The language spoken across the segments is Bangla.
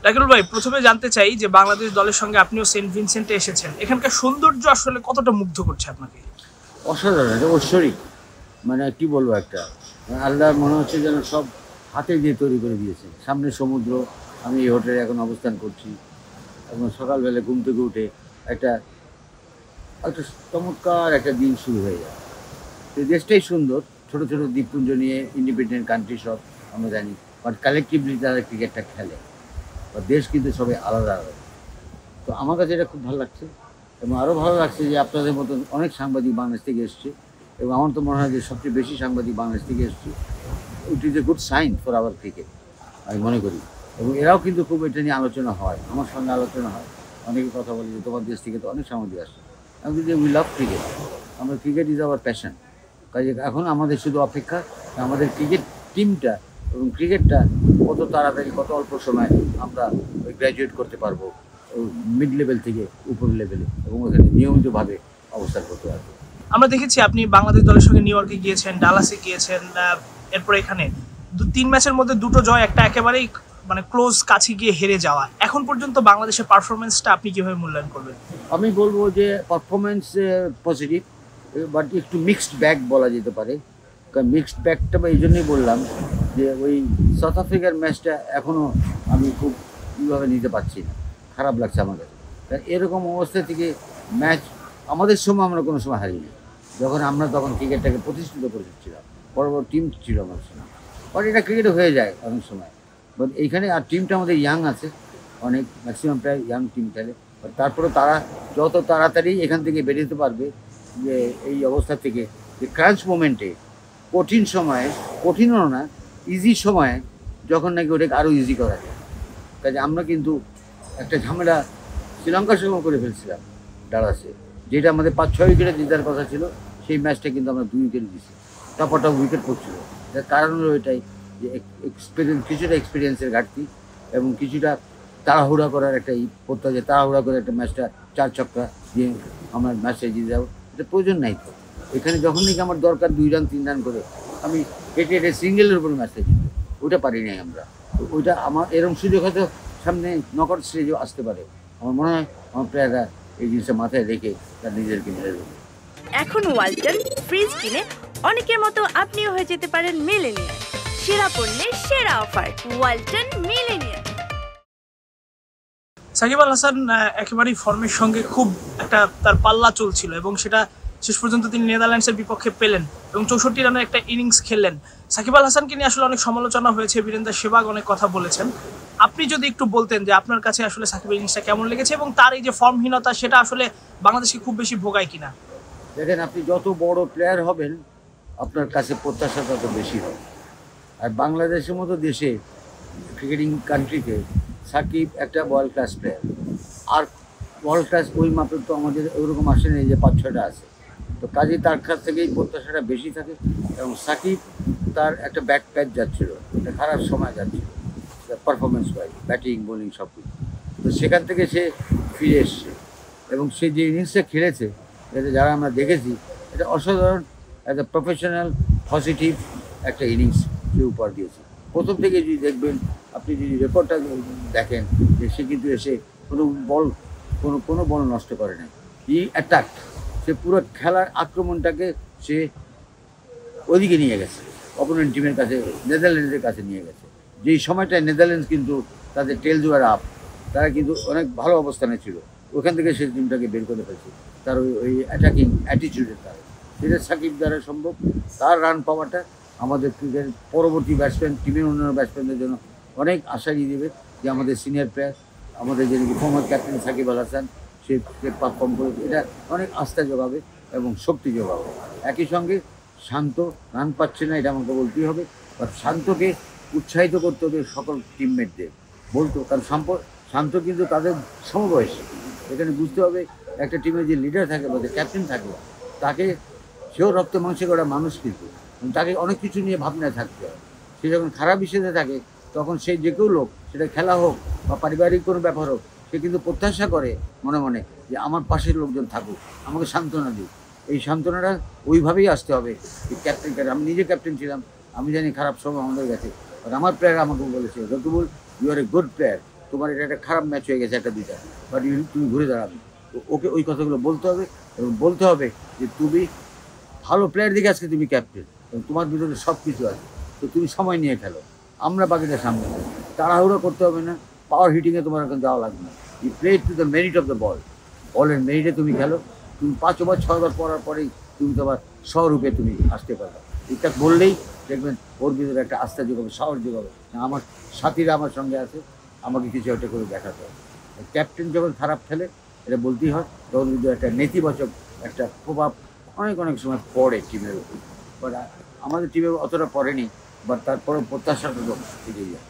রাকিবুল ভাই, প্রথমে জানতে চাই যে বাংলাদেশ দলের সঙ্গে আপনিও সেন্ট ভিনসেন্টে এসেছেন, এখানকার সৌন্দর্য আসলে কতটা মুগ্ধ করছে আপনাকে? অসাধারণ, এটা ঐশ্বরিক। মানে কি বলবো, একটা আল্লাহ মনে হচ্ছে যেন সব হাতে দিয়ে তৈরি করে দিয়েছে। সামনে সমুদ্র, আমি এই হোটেলে এখন অবস্থান করছি। এখন সকালবেলা ঘুম থেকে উঠে একটা একটা চমৎকার একটা দিন শুরু হয়ে যায়। এই দেশটাই সুন্দর, ছোটো ছোটো দ্বীপপুঞ্জ নিয়ে, ইন্ডিপেন্ডেন্ট কান্ট্রি সব আমরা জানি, বাট কালেকটিভলি তারা ক্রিকেটটা খেলে। বা দেশ কিন্তু সবাই আলাদা আলাদা। তো আমার কাছে এটা খুব ভালো লাগছে, এবং আরও ভালো লাগছে যে আপনাদের মতন অনেক সাংবাদিক বাংলাদেশ থেকে এসছে, এবং আমার তো মনে হয় যে সবচেয়ে বেশি সাংবাদিক বাংলাদেশ থেকে এসছে। It is a good sign for our cricket, আমি মনে করি। এবং এরাও কিন্তু খুব এটা নিয়ে আলোচনা হয়, আমার সঙ্গে আলোচনা হয়, অনেকে কথা বলে যে তোমার দেশ থেকে তো অনেক সাংবাদিক আসছে। আমি যদি উই লাভ ক্রিকেট, আমরা ক্রিকেট ইজ আওয়ার প্যাশন। কাজে এখন আমাদের শুধু অপেক্ষা আমাদের ক্রিকেট টিমটা এবং ক্রিকেটটা কত তাড়াতাড়ি, কত অল্প সময় আমরা ওই গ্র্যাজুয়েট করতে পারবো মিড লেভেল থেকে উপর লেভেলে, এবং ওখানে নিয়মিতভাবে অবস্থান করতে পারবো। আমরা দেখেছি আপনি বাংলাদেশ দলের সঙ্গে নিউ ইয়র্কে গিয়েছেন, ডালাসে গিয়েছেন, এরপর এখানে 3 ম্যাচের মধ্যে 2টো জয়, একটা একেবারেই মানে ক্লোজ কাছে গিয়ে হেরে যাওয়া। এখন পর্যন্ত বাংলাদেশের পারফরমেন্সটা আপনি কিভাবে মূল্যায়ন করবেন? আমি বলবো যে পারফরমেন্স পজিটিভ, বাট একটু মিক্সড ব্যাগ বলা যেতে পারে। কারণ মিক্সড ব্যাগটা এই জন্যই বললাম যে ওই সাউথ আফ্রিকার ম্যাচটা এখনও আমি খুব কীভাবে নিতে পারছি না, খারাপ লাগছে আমার কাছে। কারণ এরকম অবস্থা থেকে ম্যাচ আমাদের সময় আমরা কোনো সময় হারিনি, যখন আমরা তখন ক্রিকেটটাকে প্রতিষ্ঠিত করেছিলাম, বড় বড় টিম ছিল আমার সময়। বাট এটা ক্রিকেটে হয়ে যায় অনেক সময়, বাট এইখানে আর টিমটা আমাদের ইয়াং আছে অনেক, ম্যাক্সিমাম প্রায় ইয়াং টিম খেলে। তারপরে তারা যত তাড়াতাড়ি এখান থেকে বেরোতে পারবে যে এই অবস্থা থেকে, যে ক্রাঞ্চ মোমেন্টে, কঠিন সময়ে, কঠিনও না ইজি সময়ে, যখন নাকি ওটাকে আরও ইজি করা যায়। কাজে আমরা কিন্তু একটা ঝামেলা শ্রীলঙ্কার সঙ্গে করে ফেলছিলাম ডালাসে, যেটা আমাদের 5-6 উইকেটে জেতার কথা ছিল, সেই ম্যাচটা কিন্তু আমরা 2 উইকেট দিচ্ছি। তারপরটা উইকেট পড়ছিল। যার কারণ হলো এটাই যে কিছুটা এক্সপিরিয়েন্সের ঘাটতি, এবং কিছুটা তাড়াহুড়া করার একটা প্রত্যাশা, তাড়াহুড়া করে একটা ম্যাচটা 4 ছক্কা দিয়ে আমরা ম্যাচটা জিতে যাবো, এটা প্রয়োজন নাই তো। এখানে যখন নাকি আমার দরকার 2 রান 3 রান করে আমি হেঁটে সিঙ্গেলের উপর ম্যাচটা জিতবো, ওটা পারি নাই আমরা। তো ওইটা আমার এরকম সুযোগ হয়তো সামনে নকআউট স্টেজেও আসতে পারে। আমার মনে হয় আমার প্লেয়াররা এই জিনিসটা মাথায় রেখে তার নিজেদেরকে মেরে দেবে। এখন ওয়ালটন ফ্রিজ কিনে অনেকের মতো আপনিও হয়ে যেতে পারেন মিলেনিয়ার। সেরা পণ্যের সেরা অফার, ওয়ালটন মিলেনিয়ার। সাকিব আল হাসান একেবারেই ফর্মের সঙ্গে খুব একটা তার পাল্লা চলছিল, এবং সেটা শেষ পর্যন্ত তিনি নেদারল্যান্ডসের বিপক্ষে পেলেন এবং 64 রানের একটা ইনিংস খেললেন। সাকিব আল হাসানকে নিয়ে আসলে অনেক সমালোচনা হয়েছে, বীরেন্দ্র সেহবাগ অনেক কথা বলেছেন। আপনি যদি একটু বলতেন যে আপনার কাছে আসলে সাকিবের ইনিংসটা কেমন লেগেছে, এবং তার এই যে ফর্মহীনতা সেটা আসলে বাংলাদেশকে খুব বেশি ভোগায় কিনা? দেখেন, আপনি যত বড় প্লেয়ার হবেন আপনার কাছে প্রত্যাশা তত বেশি হবে। আর বাংলাদেশের মতো দেশে, ক্রিকেটিং কান্ট্রিতে, সাকিব একটা ওয়ার্ল্ড ক্লাস প্লেয়ার। আর ওয়ার্ল্ড ক্লাস ওই মাত্র তো আমাদের ওইরকম আসে নেই যে 5-6টা আছে। তো কাজেই তার কাছ থেকেই প্রত্যাশাটা বেশি থাকে। এবং সাকিব তার একটা ব্যাক প্যাচ যাচ্ছিল, একটা খারাপ সময় যাচ্ছিল পারফরমেন্স ওয়াইজ, ব্যাটিং বোলিং সব কিছু। তো সেখান থেকে সে ফিরে এসছে, এবং সে যে ইনিংসটা খেলেছে, এটা যারা আমরা দেখেছি, এটা অসাধারণ একটা প্রফেশনাল পজিটিভ একটা ইনিংস সে উপহার দিয়েছে। প্রথম থেকে যদি দেখবেন, আপনি যদি রেকর্ডটা দেখেন, যে সে কিন্তু এসে কোনো বল নষ্ট করে নাই। অ্যাটাক, সে পুরো খেলার আক্রমণটাকে সে ওইদিকে নিয়ে গেছে, অপোনেন্ট টিমের কাছে, নেদারল্যান্ডসের কাছে নিয়ে গেছে। যেই সময়টায় নেদারল্যান্ডস কিন্তু তাদের টেল জোয়ার আপ, তারা কিন্তু অনেক ভালো অবস্থানে ছিল, ওখান থেকে সে টিমটাকে বের করে ফেলছে তার ওই অ্যাটাকিং অ্যাটিটিউডের কারণে। সেটা সাকিব দ্বারা সম্ভব। তার রান পাওয়াটা আমাদের ক্রিকেট পরবর্তী ব্যাটসম্যান, টিমের অন্যান্য ব্যাটসম্যানদের জন্য অনেক আশা দিয়ে দেবে যে আমাদের সিনিয়র প্লেয়ার, আমাদের যে ফর্মার ক্যাপ্টেন সাকিব আল হাসান, সে পারফর্ম করে, এটা অনেক আস্থা যোগাবে এবং শক্তি যোগাবে। একই সঙ্গে শান্ত রান পাচ্ছে না, এটা আমাকে বলতেই হবে। বা শান্তকে উৎসাহিত করতে হবে সকল টিমমেটদের, বলতো, কারণ শান্ত কিন্তু তাদের সমবয়সী। এখানে বুঝতে হবে একটা টিমের যে লিডার থাকে বা যে ক্যাপ্টেন থাকে, তাকে, সেও রক্ত মাংসে করা মানুষ, কিন্তু তাকে অনেক কিছু নিয়ে ভাবনায় থাকতে হয়। সে যখন খারাপ হিসেবে থাকে, তখন সেই যে কেউ লোক, সেটা খেলা হোক বা পারিবারিক কোনো ব্যাপার হোক, সে কিন্তু প্রত্যাশা করে মনে মনে যে আমার পাশের লোকজন থাকুক, আমাকে সান্ত্বনা দিক। এই সান্ত্বনাটা ওইভাবেই আসতে হবে। এই ক্যাপ্টেনকে, আমি নিজে ক্যাপ্টেন ছিলাম, আমি জানি খারাপ সময় আমাদের গেছে, আর আমার প্লেয়ার আমাকে বলেছে, Rakibul, you are a good player, তোমার এটা একটা খারাপ ম্যাচ হয়ে গেছে একটা দুইটা, বাট তুমি ঘুরে দাঁড়াবে। ওকে ওই কথাগুলো বলতে হবে এবং বলতে হবে যে তুমি ভালো প্লেয়ার দিকে আজকে তুমি ক্যাপ্টেন এবং তোমার ভিতরে সব কিছু আছে, তো তুমি সময় নিয়ে খেলো, আমরা বাকিটা সামনে নেব। তাড়াহুড়ো করতে হবে না, পাওয়ার হিটিংয়ে তোমার এখন যাওয়া লাগবে না। You play to the merit of the ball, বলের মেরিটে তুমি খেলো। তুমি 5 ওভার 6 ওভার পড়ার পরেই তুমি তোমার স্বরূপে তুমি আসতে পারবে। এটা বললেই দেখবেন ওর ভিতরে একটা আস্থা যোগাবে, সাহস যোগাবে, না আমার সাথীরা আমার সঙ্গে আছে, আমাকে কিছু একটা করে দেখাতে হবে। ক্যাপ্টেন যখন খারাপ খেলে এটা বলতেই হয়, তখন কিন্তু একটা নেতিবাচক একটা প্রভাব অনেক অনেক সময় পড়ে টিমের উপর। বাট আমাদের টিমে অতটা পড়েনি, বাট তারপরেও প্রত্যাশাটা তো থেকে যায়।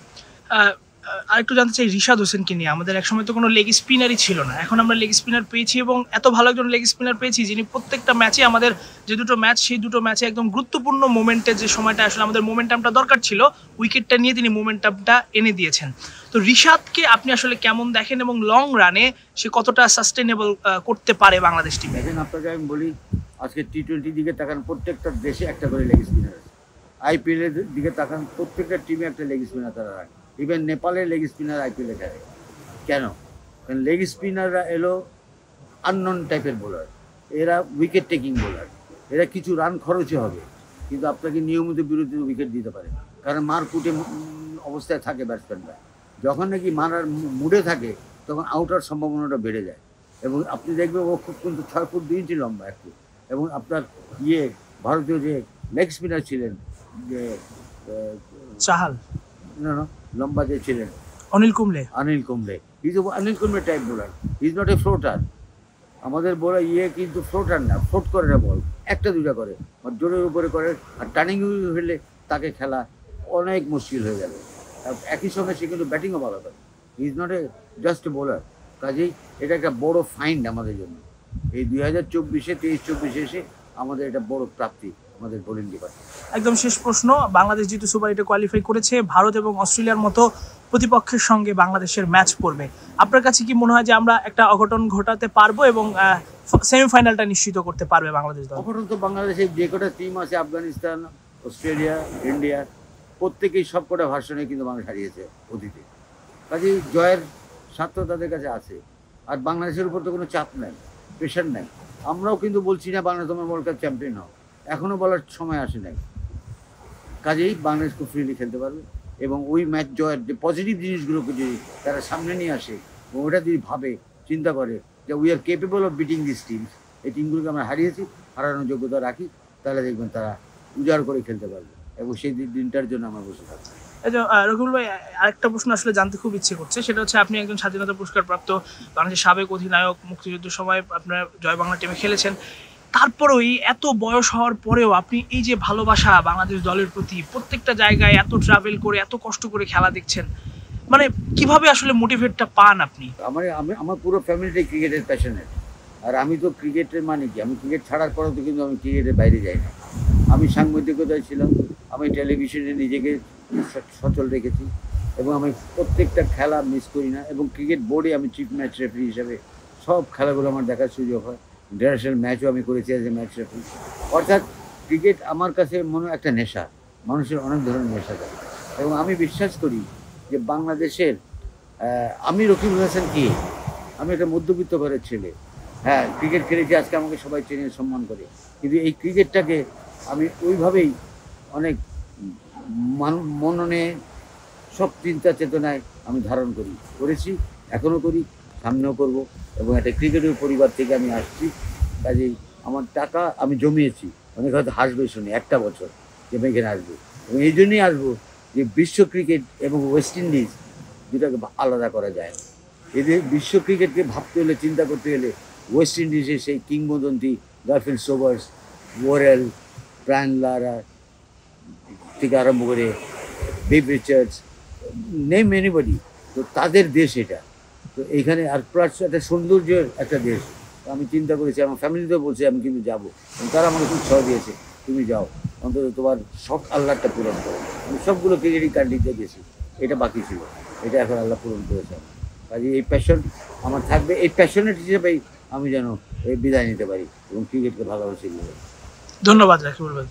আরেকটু জানতে চাই রিশাদ হোসেনকে নিয়ে। আমাদের একসময় তো কোনো লেগ স্পিনারই ছিল না, এখন আমরা লেগ স্পিনার পেয়েছি এবং এত ভালো একজন লেগ স্পিনার পেয়েছি যিনি প্রত্যেকটা ম্যাচে আমাদের যে দুটো ম্যাচ সেই দুটো ম্যাচে একদম গুরুত্বপূর্ণ মোমেন্টের যে সময়টা আসলে আমাদের মোমেন্টামটা দরকার ছিল, উইকেটটা নিয়ে তিনি মোমেন্টামটা এনে দিয়েছেন। তো রিশাদকে আপনি আসলে কেমন দেখেন এবং লং রানে সে কতটা সাস্টেনেবল করতে পারে বাংলাদেশ টিমে? দেখেন আপনাকে আমি বলি, আজকে T20 দিকে তাকান, প্রত্যেকটা দেশে একটা করে লেগ স্পিনার আছে। IPL এর দিকে তাকান, প্রত্যেকটা টিমে একটা লেগ স্পিনার তারা রাখে। ইভেন নেপালের লেগ স্পিনার IPL-এ খেলে। কেন? কারণ লেগ স্পিনাররা এলো আননোন টাইপের বোলার, এরা উইকেট টেকিং বোলার, এরা কিছু রান খরচে হবে কিন্তু আপনাকে নিয়মিত বিরতিতে উইকেট দিতে পারে, কারণ মারকুটে অবস্থায় থাকে ব্যাটসম্যানরা। যখন নাকি মারার মুডে থাকে তখন আউট হওয়ার সম্ভাবনাটা বেড়ে যায়। এবং আপনি দেখবেন ও খুব কিন্তু 6 ফুট 2 ইঞ্চি লম্বা একটু। এবং আপনার ভারতীয় যে লেগ স্পিনার ছিলেন, যে চাহাল না লম্বা যে ছিলেন Anil Kumble, Anil Kumble type bowler, is not a floater. আমাদের বোলার কিন্তু ফ্লোটার না, ফ্লোট করে না বল, একটা দুটা করে, জোরের উপরে করে, আর টার্নিং হলে তাকে খেলা অনেক মুশকিল হয়ে গেল। একই সঙ্গে সে কিন্তু ব্যাটিংও ভালো করে, is not a just a bowler. কাজেই এটা একটা বড় ফাইন্ড আমাদের জন্য। এই 2023-24 এসে আমাদের এটা বড় প্রাপ্তি আমাদের বোলিং ডিপার্টমেন্ট। একদম শেষ প্রশ্ন, বাংলাদেশ যেহেতু সুপার 8-এ কোয়ালিফাই করেছে, ভারত এবং অস্ট্রেলিয়ার মতো প্রতিপক্ষের সঙ্গে বাংলাদেশের ম্যাচ পড়বে, আপনার কাছে কি মনে হয় যে আমরা একটা অঘটন ঘটাতে পারবো এবং সেমিফাইনালটা নিশ্চিত করতে পারবে বাংলাদেশ দল? অঘটন তো বাংলাদেশের যে কটা টিম আছে, আফগানিস্তান, অস্ট্রেলিয়া, ইন্ডিয়া, প্রত্যেকেই সব কটা ভার্সনে কিন্তু বাংলাদেশ হারিয়েছে অতীতে। কাজেই জয়ের স্বার্থ তাদের কাছে আছে। আর বাংলাদেশের উপর তো কোনো চাপ নেই, প্রেশার নেই। আমরাও কিন্তু বলছি না বাংলাদেশ তোমার ওয়ার্ল্ড কাপ চ্যাম্পিয়ন হও, এখনও বলার সময় আসে নাই। কাজেই বাংলাদেশ খুব ফ্রিলি খেলতে পারবে এবং ওই ম্যাচ জয়ের যে পজিটিভ জিনিসগুলোকে যদি তারা সামনে নিয়ে আসে এবং ওটা যদি ভাবে, চিন্তা করে যে we are capable of beating this teams, এই টিমগুলোকে আমরা হারিয়েছি, হারানোর যোগ্যতা রাখি, তাহলে দেখবেন তারা উজাড় করে খেলতে পারবে এবং সেই দিনটার জন্য আমরা বসে থাকবো। রকিবুল ভাই, আরেকটা প্রশ্ন আসলে জানতে খুব ইচ্ছে করছে, সেটা হচ্ছে আপনি একজন স্বাধীনতা পুরস্কার প্রাপ্ত বাংলাদেশের সাবেক অধিনায়ক, মুক্তিযুদ্ধের সময় আপনার জয় বাংলা টিমে খেলেছেন, তারপরেও এই এত বয়স হওয়ার পরেও আপনি এই যে ভালোবাসা বাংলাদেশ দলের প্রতি, প্রত্যেকটা জায়গায় এত ট্রাভেল করে এত কষ্ট করে খেলা দেখছেন, মানে কিভাবে আসলে মোটিভেটটা পান আপনি? আমার পুরো ফ্যামিলিটাই ক্রিকেটের প্যাশনেট। আর আমি তো ক্রিকেটের মানে কি, আমি ক্রিকেট ছাড়ার পরেও তো কিন্তু আমি ক্রিকেটের বাইরে যাই না। আমি সাংবাদিকতায় ছিলাম, আমি টেলিভিশনে নিজেকে সচল রেখেছি এবং আমি প্রত্যেকটা খেলা মিস করি না। এবং ক্রিকেট বোর্ডে আমি চিফ ম্যাচ রেফারি হিসাবে সব খেলাগুলো আমার দেখার সুযোগ হয়। ইন্টারন্যাশনাল ম্যাচও আমি করেছি অ্যাজ এ ম্যাচ রেফারি। অর্থাৎ ক্রিকেট আমার কাছে মনে হয় একটা নেশা, মানুষের অনেক ধরনের নেশা থাকে। এবং আমি বিশ্বাস করি যে বাংলাদেশের, আমি রকিবুল হাসান কি, আমি একটা মধ্যবিত্ত ঘরের ছেলে, হ্যাঁ ক্রিকেট খেলেছি, আজকে আমাকে সবাই চেনে সম্মান করে, কিন্তু এই ক্রিকেটটাকে আমি ওইভাবেই অনেক মননে সব চিন্তা চেতনায় আমি ধারণ করেছি, এখনও করি, সামনেও করব। এবং একটা ক্রিকেটের পরিবার থেকে আমি আসছি, কাজেই আমার টাকা আমি জমিয়েছি, অনেক হয়তো হাসবে শুনে একটা বছর যে আমি এখানে আসবো। এবং এই জন্যই আসবো যে বিশ্ব ক্রিকেট এবং ওয়েস্ট ইন্ডিজ দুটাকে আলাদা করা যায়। এদের বিশ্ব ক্রিকেটকে ভাবতে হলে, চিন্তা করতে হলে ওয়েস্ট ইন্ডিজের সেই কিংবদন্তি গারফিল্ড সোবার্স, ওয়ারেল, ব্রায়ান লারা থেকে আরম্ভ করে বেব রিচার্ডস, নেম এনিবডি, তো তাদের দেশ এটা। তো এইখানে আর প্লাস একটা সৌন্দর্যের একটা দেশ। আমি চিন্তা করেছি, আমার ফ্যামিলিতেও বলছে আমি কিন্তু যাবো, তারা আমাকে খুব উৎসাহ দিয়েছে, তুমি যাও, অন্তত তোমার শখ আল্লাহটা পূরণ করো। আমি সবগুলো ক্রিকেটিং কান্ট্রিতে গেছি, এটা বাকি ছিল, এটা এখন আল্লাহ পূরণ করেছে। কাজে এই প্যাশন আমার থাকবে, এই প্যাশনেট হিসেবেই আমি যেন এই বিদায় নিতে পারি এবং ক্রিকেটকে ভালোবাসি। ধন্যবাদ রাকিবুল ভাই।